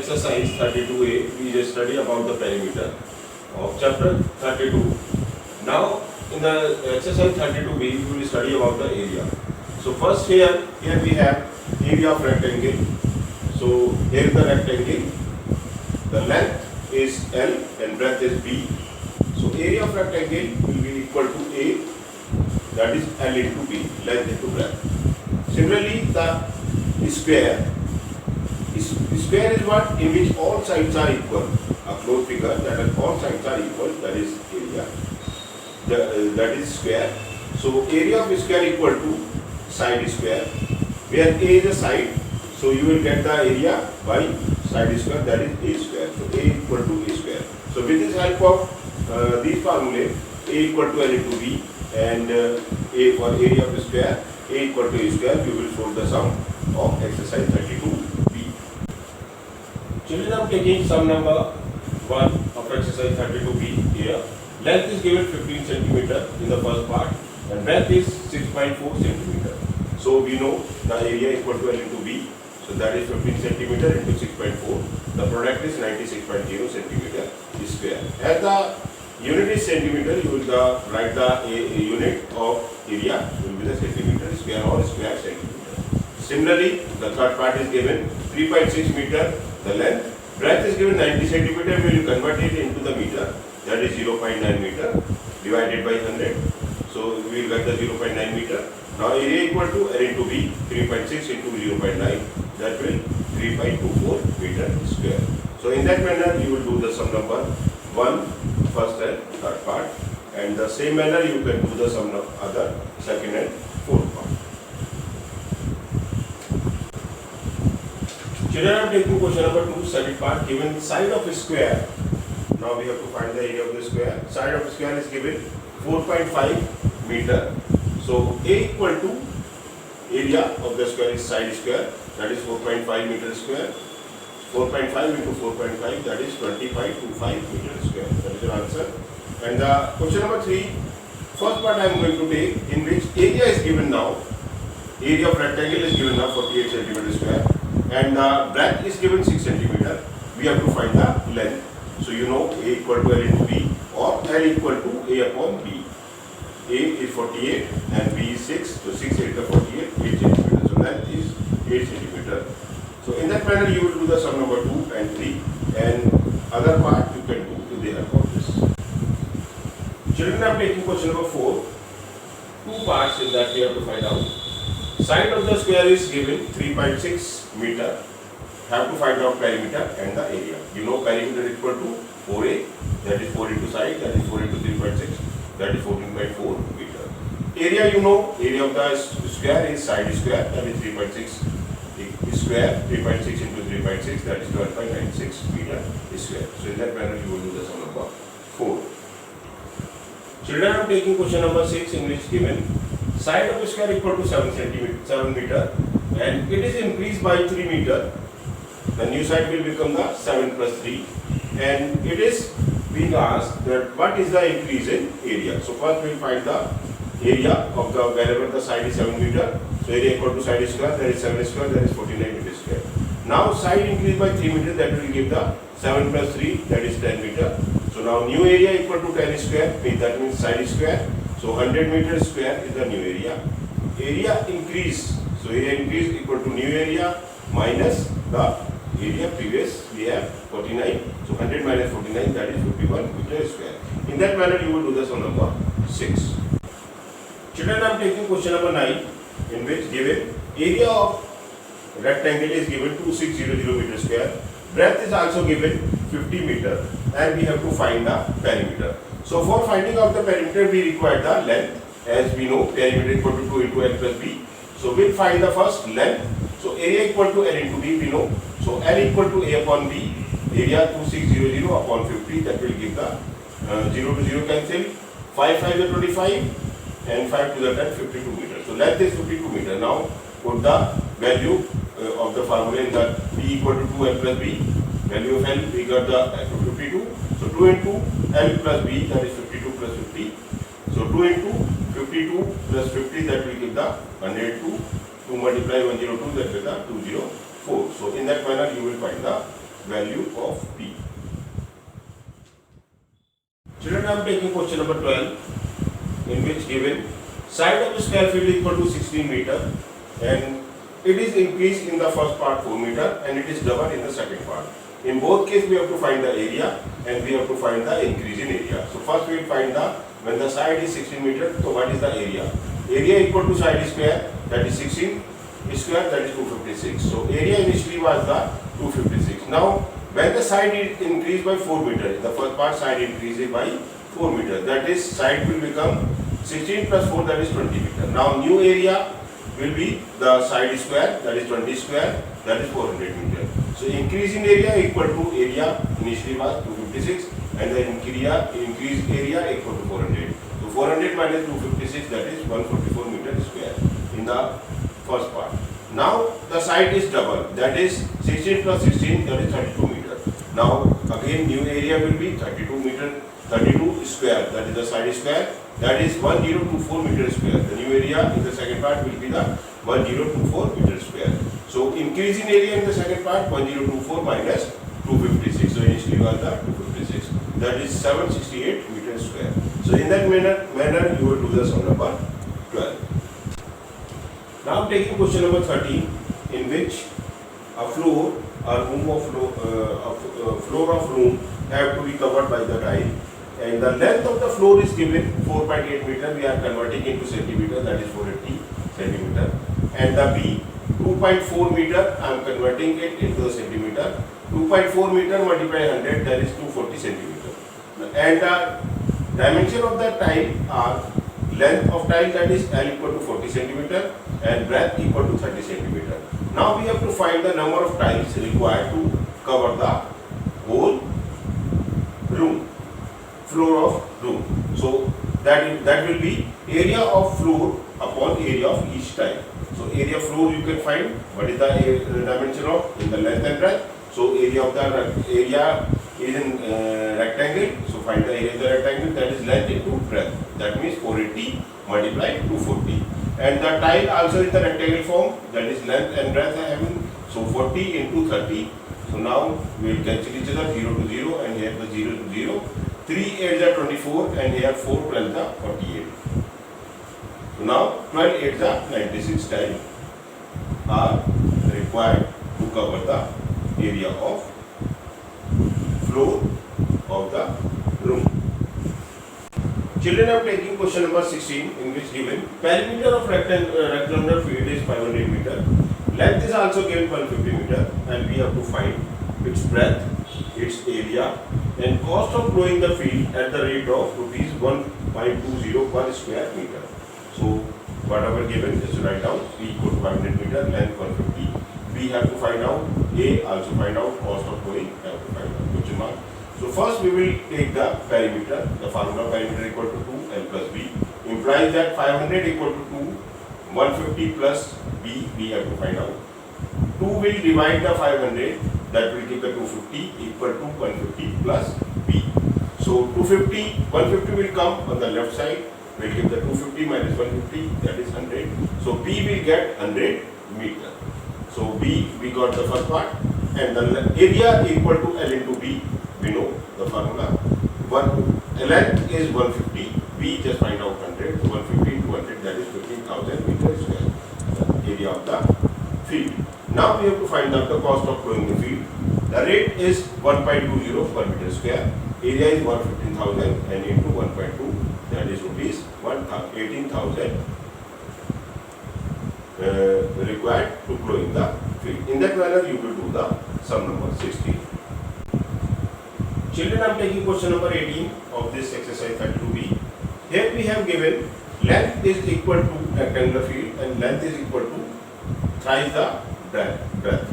exercise 32A, we just study about the perimeter of chapter 32. Now, in the exercise 32B, we will study about the area. So first here we have area of rectangle. So here is the rectangle. The length is L and breadth is B. So area of rectangle will be equal to A, that is L into B, length into breadth. Similarly, the square. Square is what? In which all sides are equal. A closed figure that is all sides are equal, that is area. That is square. So area of square equal to side square, where A is a side. So you will get the area by side square, that is A square. So A equal to A square. So with this help of these formulae, A equal to L into B and A for area of square, A equal to A square, we will solve the sum of exercise 32B. Children, I am taking sum number 1 of exercise 32B here. Length is given 15 centimeter in the first part and breadth is 6.4 centimeter. So we know the area equal to L into B. So that is 15 centimeter into 6.4. The product is 96.0 centimeter square. As the unit is centimeter, you will write the unit of area will be the centimeter square or square centimeter. Similarly, the third part is given 3.6 meter the length. Breadth is given 90 centimeter. We will convert it into the meter. That is 0.9 meter divided by 100. So we will get the 0.9 meter. Now area equal to L into B, 3.6 into 0.9, that will 3.24 meter square. So in that manner you will do the sum number 1, first and third part, and the same manner you can do the sum of other second and fourth part. Children, I am taking question number 2, second part. Given side of a square, now we have to find the area of the square. Side of the square is given 4.5 meter. So A equal to area of the square is side square, that is 4.5 meter square. 4.5 into 4.5, that is 25.25 meter square. That is your answer. And the question number 3, first part I am going to take, in which area is given now. Area of rectangle is given now 48 centimeter square, and the breadth is given 6 centimeter. We have to find the length. So you know A equal to L into B or L equal to A upon B. A is 48 and B is 6, so 6 into 48, 8 centimeter. So length is 8 centimeter. So in that manner you will do the sum number 2 and 3, and other part you can do with the help of this. Children, I am taking question number 4. 2 parts in that we have to find out. Side of the square is given 3.6 meter. Have to find out perimeter and the area. You know perimeter is equal to 4A, that is 4 into side, that is 4 into 3.6, that is 14.4 meter. Area, you know, area of the square is side square, that is 3.6 square, 3.6 into 3.6, that is 12.96 meter square. So in that manner you will do the sum number 4. Children, I am taking question number 6, in which given side of the square equal to 7 meter and it is increased by 3 meter. The new side will become the 7 plus 3, and it is being asked that what is the increase in area. So first we will find the area of the wherever the side is 7 meter. So area equal to side square, that is 7 square, that is 49 meter square. Now side increased by 3 meter, that will give the 7 plus 3, that is 10 meter. So now new area equal to 10 square, that means side square. So 100 meter square is the new area. Area increase, so area increase equal to new area minus the area previous we have 49. So 100 minus 49, that is 51 meter square. In that manner you will do the sum number 6. Children, I am taking question number 9, in which given area of rectangle is given 2600 meter square. Breadth is also given 50 meter and we have to find the perimeter. So for finding out the perimeter we require the length. As we know perimeter equal to 2 into L plus B. So we will find the first length. So area equal to L into B we know. So L equal to A upon B, area 2600 upon 50, that will give the 0 to 0 cancel, 5 5 is 25 and 5 to the 10, 52 meters. So length is 52 meter. Now put the value of the formula in the B equal to 2L plus B, value of L we got the 52. So 2 into L plus B, that is 52 plus 50. So 2 into 52 plus 50, that will give the 102. 2 multiply 102, that will the 204. So in that manner you will find the value of P. Children, I am taking question number 12, in which given side of the square field is equal to 16 meter and it is increased in the first part 4 meter and it is double in the second part. In both cases, we have to find the area and we have to find the increase in area. So first we will find the, when the side is 16 meter, so what is the area? Area equal to side square, that is 16 square, that is 256. So area initially was the 256. Now when the side is increased by 4 meter, the first part side increases by 4 meter, that is side will become 16 plus 4, that is 20 meter. Now new area will be the side square, that is 20 square, that is 400 meter. So increase in area equal to area initially was 256 and the increased area equal to 400. So 400 minus 256, that is 144 meter square in the first part. Now the side is double, that is 16 plus 16, that is 32 meter. Now again new area will be 32 meter, 32 square, that is the side square, that is 1024 meter square. The new area in the second part will be the 1024 meter square. So increase in area in the second part 1024 minus 256. So initially was the 256. That is 768 meter square. So in that manner you will do the sum number 12. Now taking question number 13, in which a floor of room have to be covered by the tile. And the length of the floor is given 4.8 meter. We are converting into centimeter, that is 480 centimeter. And the B 2.4 meter, I am converting it into the centimeter. 2.4 meter multiplied 100, that is 240 centimeter. And the dimension of the tile are length of tile, that is L equal to 40 centimeter and breadth equal to 30 centimeter. Now we have to find the number of tiles required to cover the whole room. Floor of room. So that will be area of floor upon area of each tile. So area floor you can find what is the dimension of in the length and breadth. So area of the area is in rectangle. So find the area of the rectangle, that is length into breadth. That means 480 multiplied 240. And the tile also in the rectangle form, that is length and breadth I having. So 40 into 30. So now we will cancel each other, 0 to 0 and here the 0 to 0. 3 8s are 24 and here 4 12s are 48. So now 12 8s are 96 tiles are required to cover the area of floor of the room. Children, I am taking question number 16, in which given perimeter of rectangular field is 500 meter. Length is also given 150 meter and we have to find its breadth, its area and cost of growing the field at the rate of rupees 1.20 per square meter. So whatever given is write down. P equal to 500 meter, length 150. B have to find out, A also find out, cost of growing have to find out. Question mark. So first we will take the perimeter. The formula perimeter equal to 2 L plus B implies that 500 equal to 2, 150 plus B we have to find out. 2 will divide the 500, that will give the 250 equal to 150 plus B. So 250, 150 will come on the left side, will give the 250 minus 150, that is 100. So B will get 100 meter. So B we got the first part and the area equal to L into B, we know the formula. Length is 150, B just find out 100, so 150 into 100, that is 15,000 meter square, the area of the field. Now we have to find out the cost of growing the field. The rate is 1.20 per meter square, area is 115,000 and into 1.2, that is rupees 18,000 required to grow in the field. In that manner you will do the sum number 16. Children, I am taking question number 18 of this exercise 32B. Here we have given length is equal to rectangular field and length is equal to thrice the breadth.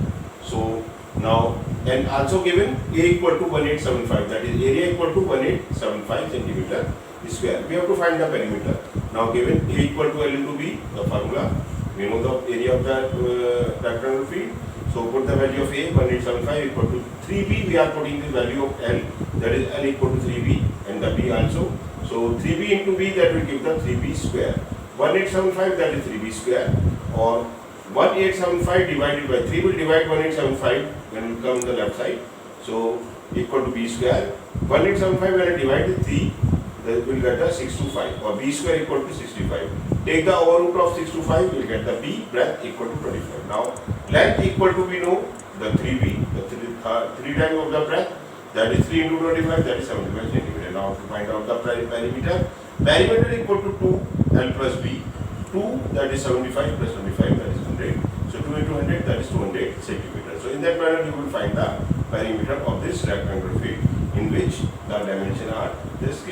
So now, and also given A equal to 1875, that is area equal to 1875 centimeter square. We have to find the perimeter. Now given A equal to L into B, the formula, we know the area of the rectangular field. So put the value of A 1875 equal to 3B, we are putting the value of L, that is L equal to 3B and the B also. So 3B into B, that will give the 3B square. 1875, that is 3B square, or 1875 divided by 3 will divide 1875 when we come on the left side. So equal to b square. 1875 when I divide the 3, then we'll get a 625 or b square equal to 65. Take the over root of 625, we'll get the b breadth equal to 25. Now length equal to, we know the 3b, the 3 times of the breadth, that is 3 into 25, that is 75 centimeter. Now to find out the perimeter, perimeter equal to 2 L plus b, 2 that is 75 plus 25 that is 100. So 2 into 100 that is 200 centimeter. So in that manner you will find the perimeter of this rectangular field in which the dimension are this